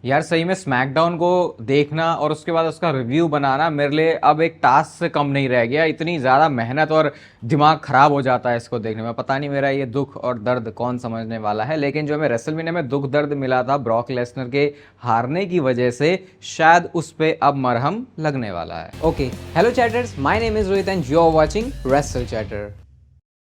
यार सही में स्मैकडाउन को देखना और उसके बाद उसका रिव्यू बनाना मेरे लिए अब एक टास्क से कम नहीं रह गया। इतनी ज़्यादा मेहनत और दिमाग खराब हो जाता है इसको देखने में। पता नहीं मेरा ये दुख और दर्द कौन समझने वाला है, लेकिन जो हमें रेसलमेनिया में दुख दर्द मिला था ब्रॉक लेसनर के हारने की वजह से, शायद उस पे अब मरहम लगने वाला है। Okay, hello chatters, my name is Rohit and you are watching Wrestle Chatter.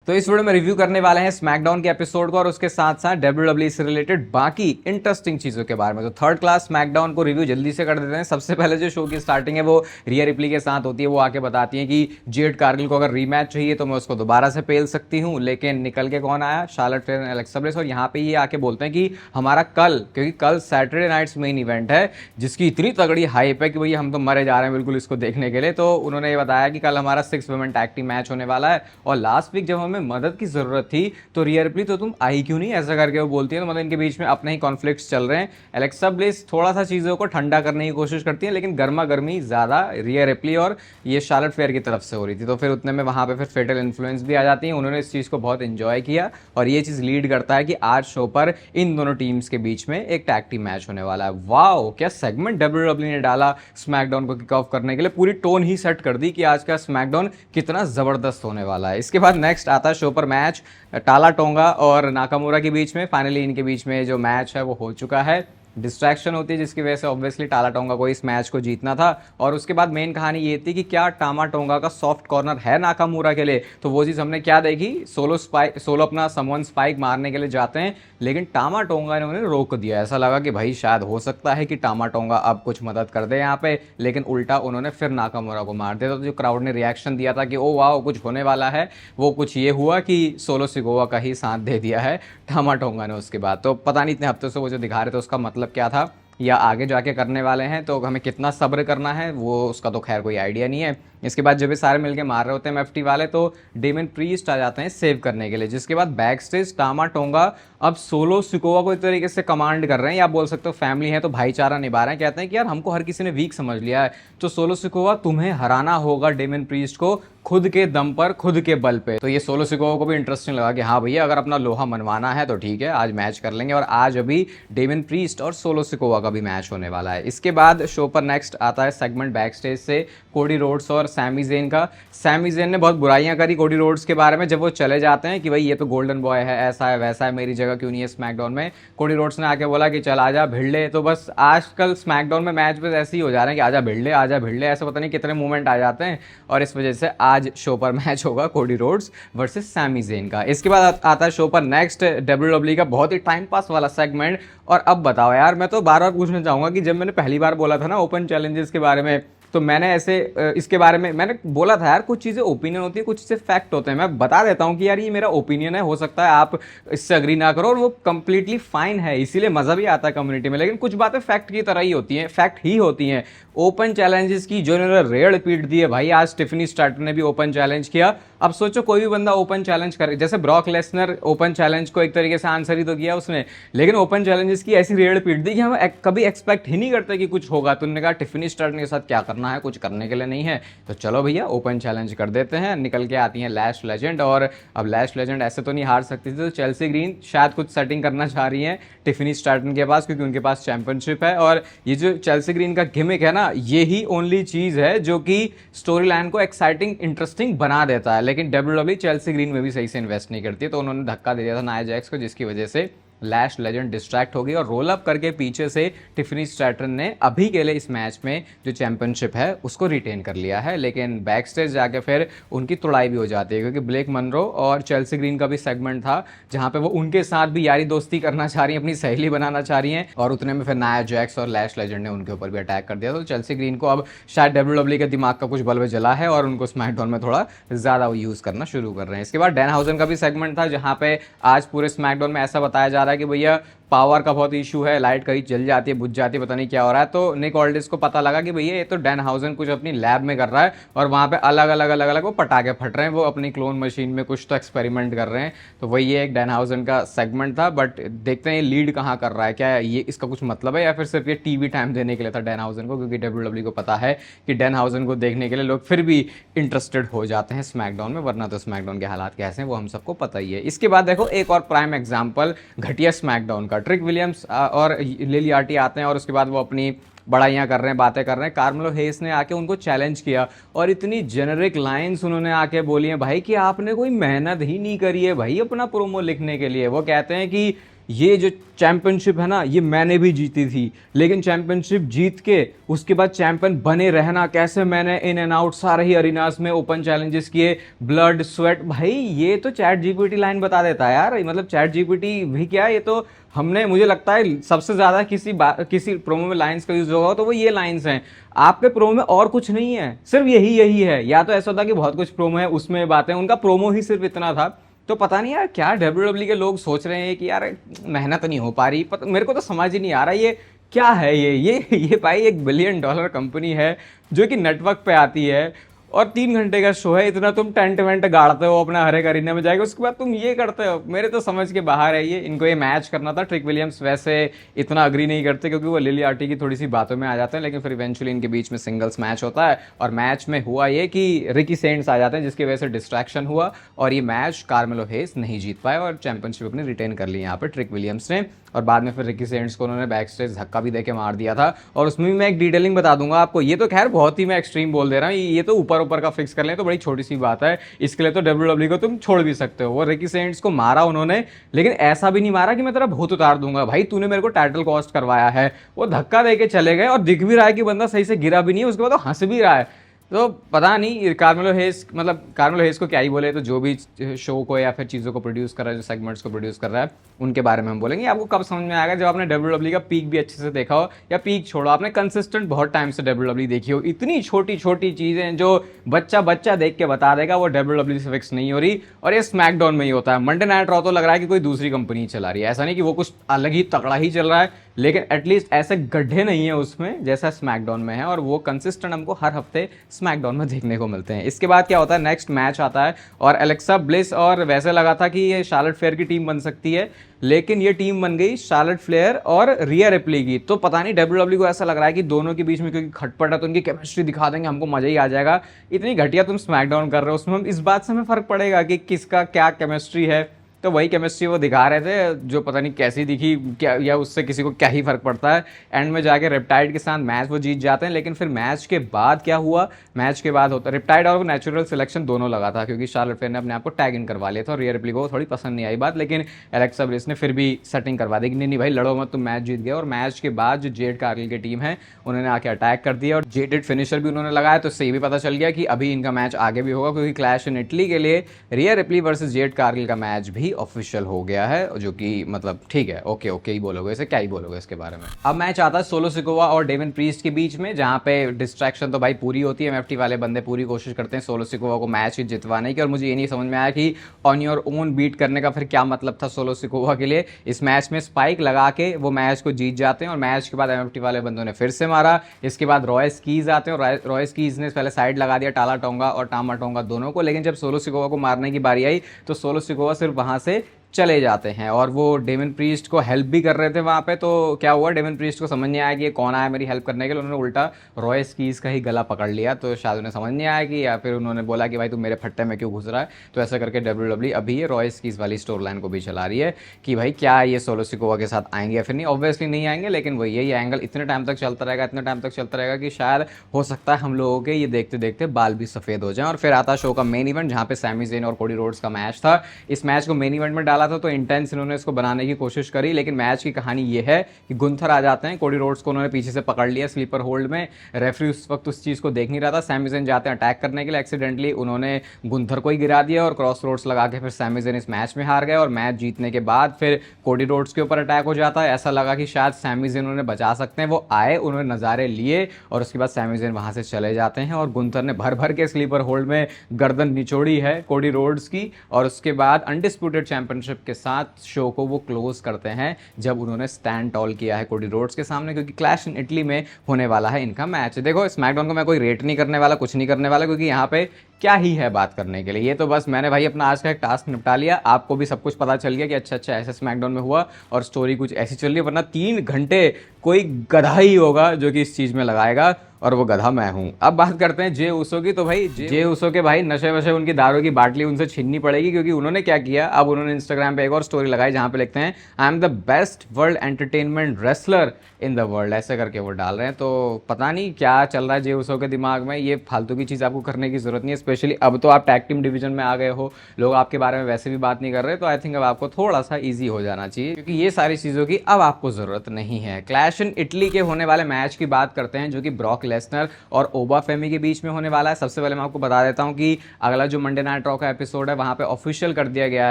तो इस वीडियो में रिव्यू करने वाले हैं स्मैकडाउन के एपिसोड को और उसके साथ साथ डब्ल्यूडब्ल्यूई से रिलेटेड बाकी इंटरेस्टिंग चीजों के बारे में। तो थर्ड क्लास स्मैकडाउन को रिव्यू जल्दी से कर देते हैं। सबसे पहले जो शो की स्टार्टिंग है वो रिया रिप्ली के साथ होती है। वो आके बताती है कि जेड कारगिल को अगर रीमैच चाहिए तो मैं उसको दोबारा से पेल सकती हूँ, लेकिन निकल के कौन आया? Charlotte Flair and Alexa bliss. और यहाँ पे ये आके बोलते हैं कि हमारा कल, क्योंकि कल सैटरडे नाइट्स मेन इवेंट है जिसकी इतनी तगड़ी हाइप है कि भैया हम तो मरे जा रहे हैं बिल्कुल इसको देखने के लिए। तो उन्होंने ये बताया कि कल हमारा 6 वुमेन टैग टीम मैच होने वाला है। और लास्ट वीक जब हमें मदद की जरूरत थी तो रिया रिप्ली तो तुम आई क्यों नहीं, ऐसा करके वो बोलती है। तो मतलब इनके बीच में अपने ही कॉन्फ्लिक्ट्स चल रहे हैं। एलेक्सा ब्लिस थोड़ा सा चीजों को ठंडा करने की कोशिश करती है, लेकिन गर्मा गर्मी ज्यादा रिया रिप्ली और ये शार्लेट फ्लेयर की तरफ से हो रही थी। तो फिर उतने में वहां पे फिर फेटल इन्फ्लुएंस भी आ जाती है। उन्होंने इस चीज को बहुत एंजॉय किया और ये चीज लीड करता है कि आज शो पर इन दोनों टीम्स के बीच में एक टैग टीम मैच होने वाला है। वाओ, क्या सेगमेंट डब्ल्यूडब्ल्यूई ने डाला स्मैकडाउन को किक ऑफ करने के लिए। पूरी टोन ही सेट कर दी कि आज का स्मैकडाउन कितना जबरदस्त होने वाला है। इसके बाद नेक्स्ट आता है शो पर मैच टाला टोंगा और नाकामुरा के बीच में। फाइनली इनके बीच में जो मैच है वो हो चुका है। डिस्ट्रैक्शन होती है जिसकी वजह से ऑब्वियसली टाला टोंगा को इस मैच को जीतना था। और उसके बाद मेन कहानी ये थी कि क्या टामा टोंगा का सॉफ्ट कॉर्नर है नाकामुरा के लिए। तो वो चीज़ हमने क्या देखी, सोलो अपना समवन स्पाइक मारने के लिए जाते हैं, लेकिन टामा टोंगा ने उन्हें रोक दिया। ऐसा लगा कि भाई शायद हो सकता है कि टामा टोंगा अब कुछ मदद कर दे यहाँ पे, लेकिन उल्टा उन्होंने फिर नाकामुरा को मार दिया। तो जो क्राउड ने रिएक्शन दिया था कि ओ वाह कुछ होने वाला है, वो कुछ ये हुआ कि सोलो सिकोवा का ही साथ दे दिया है टामा टोंगा ने उसके बाद। तो पता नहीं इतने हफ्तों से वो जो दिखा रहे थे उसका मतलब क्या था या आगे जाके करने वाले हैं, तो हमें कितना सब्र करना है वो उसका तो खैर कोई आइडिया नहीं है। इसके बाद जब ये सारे मिलके मार रहे होते हैं एफटी वाले, तो डेमन प्रीस्ट आ जाते हैं सेव करने के लिए। जिसके बाद बैक स्टेज टामा टोंगा अब सोलो सिकोवा को एक तरीके से कमांड कर रहे हैं, या आप बोल सकते हो फैमिली है तो भाईचारा निभा रहे हैं। कहते हैं कि यार हमको हर किसी ने वीक समझ लिया है, तो सोलो सिकोवा तुम्हें हराना होगा डेमन प्रीस्ट को खुद के दम पर, खुद के बल पे। तो ये सोलो सिकोवा को भी इंटरेस्टिंग लगा कि हाँ भैया अगर अपना लोहा मनवाना है तो ठीक है, आज मैच कर लेंगे। और आज अभी डेमन प्रीस्ट और सोलो सिकोवा का भी मैच होने वाला है। इसके बाद शो पर नेक्स्ट आता है सेगमेंट बैक स्टेज से कोडी रोड्स और सैमी ज़ेन का। सैमी ज़ेन ने बहुत बुराइयां करी कोडी रोड्स के बारे में जब वो चले जाते हैं कि भाई ये तो गोल्डन बॉय है, ऐसा है वैसा है, मेरी जगह क्यों नहीं है स्मैकडाउन में। कोडी रोड्स ने आके बोला कि चल आजा भिड़ले। तो बस आजकल स्मैकडाउन में मैच बस ऐसे ही हो जा रहे हैं कि आजा भिड़ले आजा भिड़ले, ऐसे पता नहीं कितने मूवमेंट आ जाते हैं। और इस वजह से आज शो पर मैच होगा Cody Rhodes versus Sami Zayn का। इसके बाद आता है शो पर नेक्स्ट डब्ल्यूडब्ल्यूई का बहुत ही टाइम पास वाला सेगमेंट। और अब बताओ यार, मैं तो बार बार पूछना चाहूंगा कि जब मैंने पहली बार बोला था ना ओपन चैलेंजेस के बारे में, तो मैंने ऐसे इसके बारे में मैंने बोला था यार कुछ चीज़ें ओपिनियन होती है, कुछ चीज़ें फैक्ट होते हैं। मैं बता देता हूँ कि यार ये मेरा ओपिनियन है, हो सकता है आप इससे अग्री ना करो और वो कंप्लीटली फाइन है, इसीलिए मज़ा भी आता है कम्युनिटी में। लेकिन कुछ बातें फैक्ट की तरह ही होती हैं, फैक्ट ही होती हैं। ओपन चैलेंजेस की जो इन्होंने रेड पीट दी है भाई, आज टिफनी स्टार्टर ने भी ओपन चैलेंज किया। अब सोचो कोई भी बंदा ओपन चैलेंज करे, जैसे ब्रॉक लेसनर ओपन चैलेंज को एक तरीके से आंसर ही तो किया उसने, लेकिन ओपन चैलेंजेस की ऐसी रेड पीट दी कि हम कभी एक्सपेक्ट ही नहीं करते कि कुछ होगा। तो उन्होंने कहा टिफनी स्टार्टर के साथ क्या करना है, कुछ करने के लिए नहीं है, तो चलो भैया ओपन चैलेंज कर देते हैं। निकल के आती हैं लैश लेजेंड, और अब लैश लेजेंड ऐसे तो नहीं हार सकती थी। तो चेल्सी ग्रीन शायद कुछ सेटिंग करना चाह रही है टिफनी स्टार्टन के पास, क्योंकि उनके पास चैंपियनशिप है। और ये जो चेल्सी ग्रीन का गिमिक है ना, ये ही ओनली चीज है जो कि स्टोरी लाइन को एक्साइटिंग इंटरेस्टिंग बना देता है। लेकिन डब्ल्यूडब्ल्यूई चेल्सी ग्रीन में भी सही से इन्वेस्ट नहीं करती, तो उन्होंने धक्का दे दिया था नाया जैक्स को, जिसकी वजह से लैश लेजेंड डिस्ट्रैक्ट हो गई और रोल अप करके पीछे से टिफनी स्ट्रैटन ने अभी के लिए इस मैच में जो चैंपियनशिप है उसको रिटेन कर लिया है। लेकिन बैक स्टेज जाके फिर उनकी तोड़ाई भी हो जाती है, क्योंकि ब्लेक मनरो और चेल्सी ग्रीन का भी सेगमेंट था जहां पे वो उनके साथ भी यारी दोस्ती करना चाह रही हैं, अपनी सहेली बनाना चाह रही हैं। और उतने में फिर नाया जैक्स और लैश लेजेंड ने उनके ऊपर भी अटैक कर दिया। तो चेल्सी ग्रीन को अब शायद डब्ल्यूडब्ल्यूई के दिमाग का कुछ बल्ब जला है और उनको स्मैकडाउन में थोड़ा ज्यादा वो यूज करना शुरू कर रहे हैं। इसके बाद डैनहाउजन का भी सेगमेंट था, जहां पे आज पूरे स्मैकडाउन में ऐसा बताया जा रहा है कि भैया पावर का बहुत इशू है, लाइट कहीं जल जाती है बुझ जाती है, पता नहीं क्या हो रहा है। तो निक ऑल्डिस को पता लगा कि भैया ये तो डैनहाउजन कुछ अपनी लैब में कर रहा है और वहाँ पे अलग अलग वो पटाखे फट रहे हैं, वो अपनी क्लोन मशीन में कुछ तो एक्सपेरिमेंट कर रहे हैं। तो वही एक डैनहाउजन का सेगमेंट था। बट देखते हैं लीड कहाँ कर रहा है, क्या ये इसका कुछ मतलब है या फिर सिर्फ ये टीवी टाइम देने के लिए था डैनहाउजन को, क्योंकि डब्ल्यूडब्ल्यूई को पता है कि डैनहाउजन को देखने के लिए लोग फिर भी इंटरेस्टेड हो जाते हैं स्मैकडाउन में, वरना तो स्मैकडाउन के हालात कैसे हैं वो हम सबको पता ही है। इसके बाद देखो एक और प्राइम एग्जाम्पल घटिया स्मैकडाउन का। का। ट्रिक विलियम्स और लिली आर्टी आते हैं और उसके बाद वो अपनी बड़ाइयाँ कर रहे हैं, बातें कर रहे हैं। कार्मेलो हेस ने आके उनको चैलेंज किया और इतनी जेनरिक लाइंस उन्होंने आके बोली हैं भाई कि आपने कोई मेहनत ही नहीं करी है भाई अपना प्रोमो लिखने के लिए। वो कहते हैं कि ये जो चैंपियनशिप है ना, ये मैंने भी जीती थी, लेकिन चैंपियनशिप जीत के उसके बाद चैंपियन बने रहना कैसे, मैंने इन एंड आउट सारे ही अरीनास में ओपन चैलेंजेस किए, ब्लड स्वेट। भाई ये तो चैट जीपीटी लाइन बता देता है यार, मतलब चैट जीपीटी भी क्या, ये तो हमने, मुझे लगता है सबसे ज़्यादा किसी प्रोमो में लाइंस का यूज़ होगा तो वो ये लाइंस हैं। आपके प्रोमो में और कुछ नहीं है, सिर्फ यही है। या तो ऐसा होता कि बहुत कुछ प्रोमो है उसमें बातें, उनका प्रोमो ही सिर्फ इतना था। तो पता नहीं यार क्या डब्ल्यूडब्ल्यू के लोग सोच रहे हैं कि यार मेहनत नहीं हो पा रही, मेरे को तो समझ ही नहीं आ रहा ये क्या है। ये भाई $1 बिलियन कंपनी है जो कि नेटवर्क पे आती है और 3 घंटे का शो है, इतना तुम टेंट वेंट गाड़ते हो अपना, हर एक अरीना में जाएगा, उसके बाद तुम ये करते हो। मेरे तो समझ के बाहर है ये। इनको ये मैच करना था। ट्रिक विलियम्स वैसे इतना अग्री नहीं करते क्योंकि वो लिली आर्टी की थोड़ी सी बातों में आ जाते हैं, लेकिन फिर इवेंचुअली इनके बीच में सिंगल्स मैच होता है और मैच में हुआ ये कि रिकी सेंट्स आ जाते हैं जिसकी वजह से डिस्ट्रैक्शन हुआ और ये मैच कार्मेलो हेस नहीं जीत पाए और चैंपियनशिप अपनी रिटेन कर ली यहाँ पर ट्रिक विलियम्स ने। और बाद में फिर रिकी सेंट्स को उन्होंने बैक स्टेज धक्का भी देके मार दिया था और उसमें भी मैं एक डिटेलिंग बता दूंगा आपको। ये तो खैर बहुत ही मैं एक्सट्रीम बोल दे रहा हूँ, ये तो ऊपर का फिक्स कर लें तो बड़ी छोटी सी बात है, इसके लिए तो डब्ल्यूडब्ल्यू को तुम छोड़ भी सकते हो। वो रिकी सेंट्स को मारा उन्होंने, लेकिन ऐसा भी नहीं मारा कि मैं तेरा भूत उतार दूंगा, भाई तूने मेरे को टाइटल कॉस्ट करवाया है। वो धक्का देके चले गए और दिख भी रहा है कि बंदा सही से गिरा भी नहीं है, उसके बाद तो हंस भी रहा है। तो पता नहीं कार्मेलो हेस को क्या ही बोले, तो जो भी शो को या फिर चीज़ों को प्रोड्यूस कर रहा है, जो सेगमेंट्स को प्रोड्यूस कर रहा है, उनके बारे में हम बोलेंगे। आपको कब समझ में आएगा, जब आपने डब्ल्यूडब्ल्यू का पीक भी अच्छे से देखा हो, या पीक छोड़ो आपने कंसिस्टेंट बहुत टाइम से डब्ल्यूडब्ल्यू देखी हो। इतनी छोटी छोटी चीज़ें जो बच्चा देख के बता देगा वो डब्ल्यूडब्ल्यू से फिक्स नहीं हो रही, और ये स्मैकडाउन में ही होता है। मंडे नाइट रॉ तो लग रहा है कि कोई दूसरी कंपनी चला रही है, ऐसा नहीं कि वो कुछ अलग ही तगड़ा ही चल रहा है, लेकिन एटलीस्ट ऐसे गड्ढे नहीं है उसमें जैसा स्मैकडाउन में है, और वो कंसिस्टेंट हमको हर हफ्ते स्मैकडाउन में देखने को मिलते हैं। इसके बाद क्या होता है, नेक्स्ट मैच आता है और एलेक्सा ब्लिस, और वैसे लगा था कि ये शार्लेट फ्लेयर की टीम बन सकती है, लेकिन ये टीम बन गई शार्लेट फ्लेयर और रिया रिप्ली की। तो पता नहीं डब्ल्यूडब्ल्यू को ऐसा लग रहा है कि दोनों के बीच में क्योंकि खटपट है तो उनकी केमिस्ट्री दिखा देंगे, हमको मजा ही आ जाएगा। इतनी घटिया तुम स्मैकडाउन कर रहे हो, उसमें हम इस बात से हमें फर्क पड़ेगा कि किसका क्या केमिस्ट्री है। तो वही केमिस्ट्री वो दिखा रहे थे जो पता नहीं कैसी दिखी क्या, या उससे किसी को क्या ही फर्क पड़ता है। एंड में जाके रेप्टाइड के साथ मैच वो जीत जाते हैं, लेकिन फिर मैच के बाद क्या हुआ, मैच के बाद होता रेप्टाइड और नेचुरल सिलेक्शन दोनों लगा था क्योंकि शार्लेट फ्लेयर ने अपने आप को टैग इन करवा लिया था और रिया रिप्ली को थोड़ी पसंद नहीं आई बात, लेकिन एलेक्सा ब्लिस ने फिर भी सेटिंग करवा दी कि नहीं भाई लड़ो मत, तुम मैच जीत गए। और मैच के बाद जो जेड कार्गिल की टीम है उन्होंने आके अटैक कर दिया और जेडेड फिनिशर भी उन्होंने लगाया, तो इससे ये भी पता चल गया कि अभी इनका मैच आगे भी होगा क्योंकि क्लैश इन इटली के लिए रिया रिप्ली वर्सेस जेड कार्गिल का मैच भी ऑफिशियल हो गया है, जो कि मतलब ठीक है, ओके ही बोलोगे, इसे क्या ही बोलोगे इसके बारे में। अब मैच आता है सोलो सिकोवा और डेविन प्रीस्ट के बीच में, जहां पे डिस्ट्रैक्शन तो भाई पूरी होती है, एमएफटी वाले बंदे पूरी कोशिश करते हैं सोलो सिकोवा को मैच जितवाने की, और मुझे ये नहीं समझ में आया कि ऑन योर ओन बीट करने का फिर क्या मतलब था सोलो सिकोवा के लिए। इस मैच में स्पाइक लगा के वो मैच को जीत जाते हैं और मैच के बाद एमएफटी वाले बंदों ने फिर से मारा। इसके बाद रॉयस कीज आते हैं और रॉयस कीज ने पहले साइड लगा दिया टाला टोंगा और टामा टोंगा दोनों को, लेकिन जब सोलो सिकोवा को मारने की बारी आई तो सोलो सिकोवा सिर्फ वहां से चले जाते हैं और वो डेविन प्रीस्ट को हेल्प भी कर रहे थे वहाँ पे। तो क्या हुआ, डेविन प्रीस्ट को समझ नहीं आया कि ये कौन आया मेरी हेल्प करने के लिए, उन्होंने उल्टा रॉयस कीज का ही गला पकड़ लिया। तो शायद उन्हें समझ नहीं आया कि, या फिर उन्होंने बोला कि भाई तू मेरे फट्टे में क्यों घुस रहा है। तो ऐसा करके डब्ल्यूडब्ल्यू अभी ये रॉयस कीज वाली स्टोरी लाइन को भी चला रही है कि भाई क्या ये सोलो सिकोवा के साथ आएंगे या फिर नहीं। ऑब्वियसली नहीं आएंगे, लेकिन वही ये एंगल इतने टाइम तक चलता रहेगा कि शायद हो सकता है हम लोगों के ये देखते देखते बाल भी सफ़ेद हो जाएं। और फिर आता शो का मेन इवेंट जहाँ पे सैमी ज़ेन और कोडी रोड्स का मैच था। इस मैच को मेन इवेंट में डाला था तो इंटेंस उन्होंने इसको बनाने की कोशिश करी, लेकिन मैच की कहानी ये है कि गुंथर आ जाते हैं, कोडी रोड्स को उन्होंने पीछे से पकड़ लिया स्लीपर होल्ड में, रेफरी उस वक्त उस चीज़ को देख नहीं रहा था। सैमी ज़ेन जाते हैं अटैक करने के लिए, एक्सीडेंटली उन्होंने गुंथर को ही गिरा दिया और क्रॉस रोड्स लगा के फिर सैमी ज़ेन इस मैच में हार गए। और मैच जीतने के बाद फिर कोडी रोड्स के ऊपर अटैक हो जाता है। ऐसा लगा कि शायद सैमी ज़ेन उन्हें बचा सकते हैं, वो आए, उन्होंने नज़ारे लिए और उसके बाद सैमी ज़ेन वहाँ से चले जाते हैं और गुंथर ने भर के स्लीपर होल्ड में गर्दन निचोड़ी है कोडी रोड्स की। और उसके बाद अनडिस्प्यूटेड चैंपियनशिप के साथ शो को वो क्लोज करते हैं जब उन्होंने स्टैंड टॉल किया है कोडी रोड्स के सामने, क्योंकि क्लैश इन इटली में होने वाला है इनका मैच। देखो स्मैकडाउन को मैं कोई रेट नहीं करने वाला, कुछ नहीं करने वाला, क्योंकि यहाँ पे क्या ही है बात करने के लिए। ये तो बस मैंने भाई अपना आज का एक टास्क निपटा लिया, आपको भी सब कुछ पता चल गया कि अच्छा ऐसे स्मैकडाउन में हुआ और स्टोरी कुछ ऐसी चल रही है, वरना 3 घंटे कोई गधा ही होगा जो कि इस चीज़ में लगाएगा। और वो गधा मैं हूँ। अब बात करते हैं जे उसो की। तो भाई जे उसो के भाई नशे वशे उनकी दारू की बाटली उनसे छीननी पड़ेगी, क्योंकि उन्होंने क्या किया, अब उन्होंने इंस्टाग्राम पे एक और स्टोरी लगाई जहां पे लिखते हैं I am the best world entertainment wrestler in the world, ऐसे करके वो डाल रहे हैं। तो पता नहीं क्या चल रहा है जे उसो के दिमाग में, ये फालतू की चीज़ आपको करने की जरूरत नहीं है। स्पेशली अब तो आप टैग टीम डिवीजन में आ गए हो, लोग आपके बारे में वैसे भी बात नहीं कर रहे, तो आई थिंक अब आपको थोड़ा सा ईजी हो जाना चाहिए, क्योंकि ये सारी चीज़ों की अब आपको जरूरत नहीं है। क्लैश इन इटली के होने वाले मैच की बात करते हैं, जो कि ब्रॉक लेसनर और ओबा फेमी के बीच में होने वाला है। सबसे पहले मैं आपको बता देता हूं कि अगला जो मंडे नाइट रॉ का एपिसोड है वहां पे ऑफिशियल कर दिया गया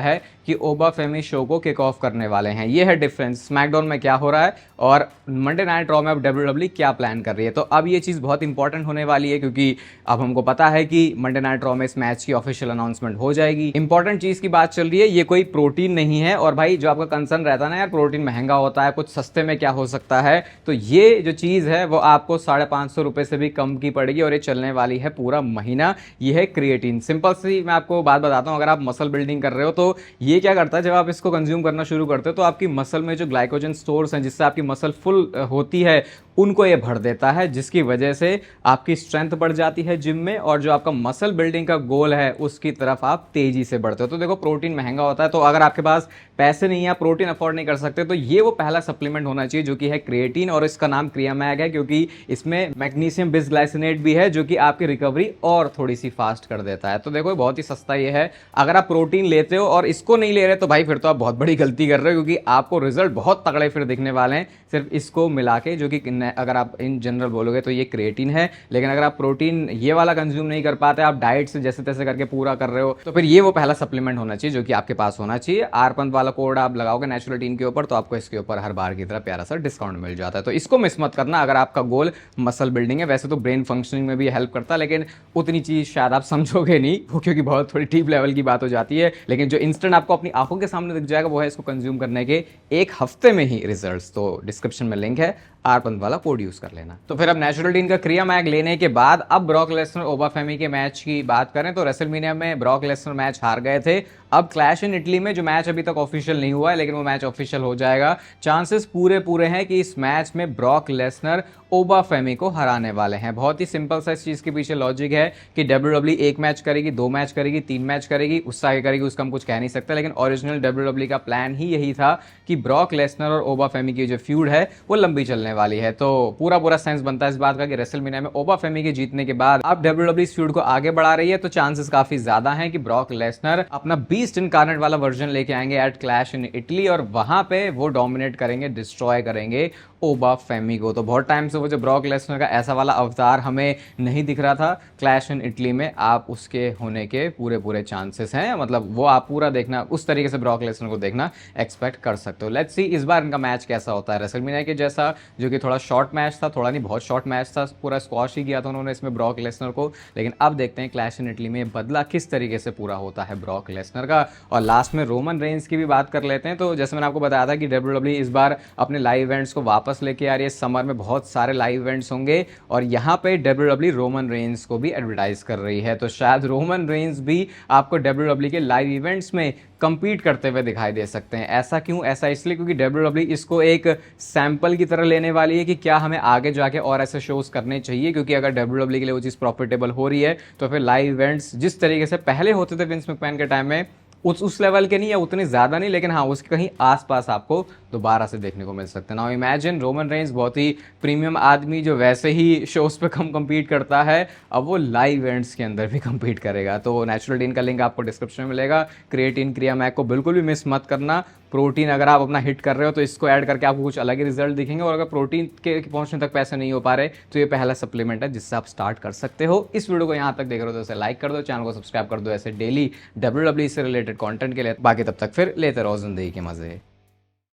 है कि ओबा फेमी शो को किक ऑफ करने वाले हैं। ये है डिफरेंस स्मैकडाउन में क्या हो रहा है और मंडे नाइट रॉ में अब डब्ल्यूडब्ल्यूई क्या प्लान कर रही है। तो अब ये चीज़ बहुत इंपॉर्टेंट होने वाली है, क्योंकि अब हमको पता है कि मंडे नाइट रॉ में इस मैच की ऑफिशियल अनाउंसमेंट हो जाएगी। इंपॉर्टेंट चीज़ की बात चल रही है, ये कोई प्रोटीन नहीं है। और भाई जो आपका कंसर्न रहता है ना यार, प्रोटीन महंगा होता है, कुछ सस्ते में क्या हो सकता है, तो ये जो चीज़ है वो आपको 550 रुपये से भी कम की पड़ेगी और ये चलने वाली है पूरा महीना। ये है क्रिएटिन। सिंपल सी मैं आपको बात बताता हूँ, अगर आप मसल बिल्डिंग कर रहे हो तो ये क्या करता है, जब आप इसको कंज्यूम करना शुरू करते हो तो आपकी मसल में जो ग्लाइकोजन स्टोर्स हैं जिससे आपकी मसल फुल होती है उनको ये भर देता है, जिसकी वजह से आपकी स्ट्रेंथ बढ़ जाती है जिम में, और जो आपका मसल बिल्डिंग का गोल है उसकी तरफ आप तेजी से बढ़ते हो। तो देखो प्रोटीन महंगा होता है, तो अगर आपके पास पैसे नहीं है, प्रोटीन अफोर्ड नहीं कर सकते, तो ये वो पहला सप्लीमेंट होना चाहिए जो कि है क्रिएटिन, और इसका नाम क्रियामैग है, क्योंकि इसमें मैग्नीशियम बिसग्लाइसिनेट भी है जो कि आपकी रिकवरी और थोड़ी सी फास्ट कर देता है। तो देखो बहुत ही सस्ता ये है। अगर आप प्रोटीन लेते हो और इसको नहीं ले रहे तो भाई फिर तो आप बहुत बड़ी गलती कर रहे हो, क्योंकि आपको रिजल्ट बहुत तगड़े फिर दिखने वाले हैं सिर्फ इसको मिला के, जो कि अगर आप इन जनरल बोलोगे तो ये क्रिएटिन है। लेकिन अगर आप प्रोटीन ये वाला कंज्यूम नहीं कर पाते, आप डाइट से जैसे तैसे करके पूरा कर रहे हो, तो फिर ये वो पहला सप्लीमेंट होना चाहिए जो कि आपके पास होना चाहिए। आरपंत वाला कोड आप लगाओगे नेचुरल टीन के ऊपर तो आपको इसके ऊपर हर बार की तरह प्यारा सा डिस्काउंट मिल जाता है। तो इसको मिस मत करना अगर आपका गोल मसल बिल्डिंग है। वैसे तो ब्रेन फंक्शनिंग में भी हेल्प करता है, लेकिन उतनी चीज शायद आप समझोगे नहीं वो, क्योंकि बहुत थोड़ी डीप लेवल की बात हो जाती है। लेकिन जो इंस्टेंट आपको अपनी आंखों के सामने दिख जाएगा वो है इसको कंज्यूम करने के एक हफ्ते में ही रिजल्ट्स। तो डिस्क्रिप्शन में लिंक है, आरपंत वाला कोड यूज कर लेना। तो फिर अब नेचुरल टीन का क्रिया मैग लेने के बाद अब ब्रॉक लेसनर ओबा फेमी के मैच की बात करें तो रेसलमेनिया में ब्रॉक लेसनर मैच हार गए थे। अब क्लैश इन इटली में जो मैच अभी तक ऑफिशियल नहीं हुआ है, लेकिन वो मैच ऑफिशियल हो जाएगा। चांसेस पूरे हैं कि इस मैच में ब्रॉक लेसनर ओबा फेमी को हराने वाले हैं। बहुत ही सिंपल सा इस चीज के पीछे लॉजिक है कि डब्ल्यूडब्ल्यूई एक मैच करेगी, 2 मैच करेगी, 3 मैच करेगी, उससे आगे करेगी उसका हम कुछ कह नहीं सकते। लेकिन ओरिजिनल डब्ल्यूडब्ल्यूई का प्लान ही यही था कि ब्रॉक लेसनर और ओबा फेमी की जो फ्यूड है वो लंबी चलने वाली है। तो पूरा सेंस बनता है इस बात का कि रेसलमेनिया में ओबा फेमी के जीतने के बाद अब डब्ल्यूडब्ल्यूई इस फ्यूड को आगे बढ़ा रही है। तो चांसेस काफी ज्यादा हैं कि ब्रॉक लेसनर अपना बीस्ट इनकार्नेट वाला वर्जन लेके आएंगे एट क्लैश इन इटली, और वहां पे वो डोमिनेट करेंगे, डिस्ट्रॉय करेंगे ओबा फेमी को। तो बहुत टाइम से वो जो ब्रॉक लेसनर का ऐसा वाला अवतार हमें नहीं दिख रहा था, क्लैश इन इटली में आप उसके होने के पूरे चांसेस हैं। मतलब वो आप पूरा देखना, उस तरीके से ब्रॉक लेसनर को देखना एक्सपेक्ट कर सकते हो। लेट्स सी इस बार इनका मैच कैसा होता है। रेसलमेनिया के जैसा जो कि थोड़ा शॉर्ट मैच था, थोड़ा नहीं बहुत शॉर्ट मैच था, पूरा स्क्वॉश ही किया था उन्होंने इसमें ब्रॉक लेसनर को। लेकिन अब देखते हैं क्लैश इन इटली में बदला किस तरीके से पूरा होता है ब्रॉक लेसनर का। और लास्ट में रोमन रेंज की भी बात कर लेते हैं। तो जैसे मैंने आपको बताया था कि डब्ल्यूडब्ल्यूई इस बार अपने लाइव इवेंट्स को वापस लेके आ रही है। समर में बहुत सारे लाइव इवेंट्स होंगे और यहाँ पे डब्ल्यूडब्ल्यूई रोमन रेंज को भी एडवर्टाइज कर रही है। तो शायद रोमन रेंज भी आपको डब्ल्यूडब्ल्यूई के लाइव इवेंट्स में कंपीट करते हुए दिखाई दे सकते हैं। ऐसा क्यों? ऐसा इसलिए क्योंकि डब्ल्यूडब्ल्यूई इसको एक सैंपल की तरह लेने वाली है कि क्या हमें आगे जाके और ऐसे शोज करने चाहिए, क्योंकि अगर डब्ल्यूडब्ल्यूई के लिए वो चीज़ प्रॉफिटेबल हो रही है तो फिर लाइव इवेंट्स जिस तरीके से पहले होते थे विंस मैकमैन के टाइम में उस लेवल के नहीं या उतने ज़्यादा नहीं, लेकिन हाँ उसके कहीं आसपास आपको दोबारा से देखने को मिल सकते हैं। नाउ इमेजिन रोमन रेंज बहुत ही प्रीमियम आदमी जो वैसे ही शोज पे कम compete करता है, अब वो लाइव इवेंट्स के अंदर भी compete करेगा। तो नेचुरल टीन का लिंक आपको डिस्क्रिप्शन में मिलेगा। क्रिएटिन क्रिया मैक को बिल्कुल भी मिस मत करना। प्रोटीन अगर आप अपना हिट कर रहे हो तो इसको ऐड करके आपको कुछ अलग ही रिजल्ट दिखेंगे, और अगर प्रोटीन के पहुंचने तक पैसे नहीं हो पा रहे तो ये पहला सप्लीमेंट है जिससे आप स्टार्ट कर सकते हो। इस वीडियो को यहाँ तक देख रहे हो तो इसे लाइक कर दो, चैनल को सब्सक्राइब कर दो ऐसे डेली डब्ल्यूडब्ल्यूई से रिलेटेड कंटेंट के लिए। बाकी तब तक फिर लेते रहो जिंदगी के मजे।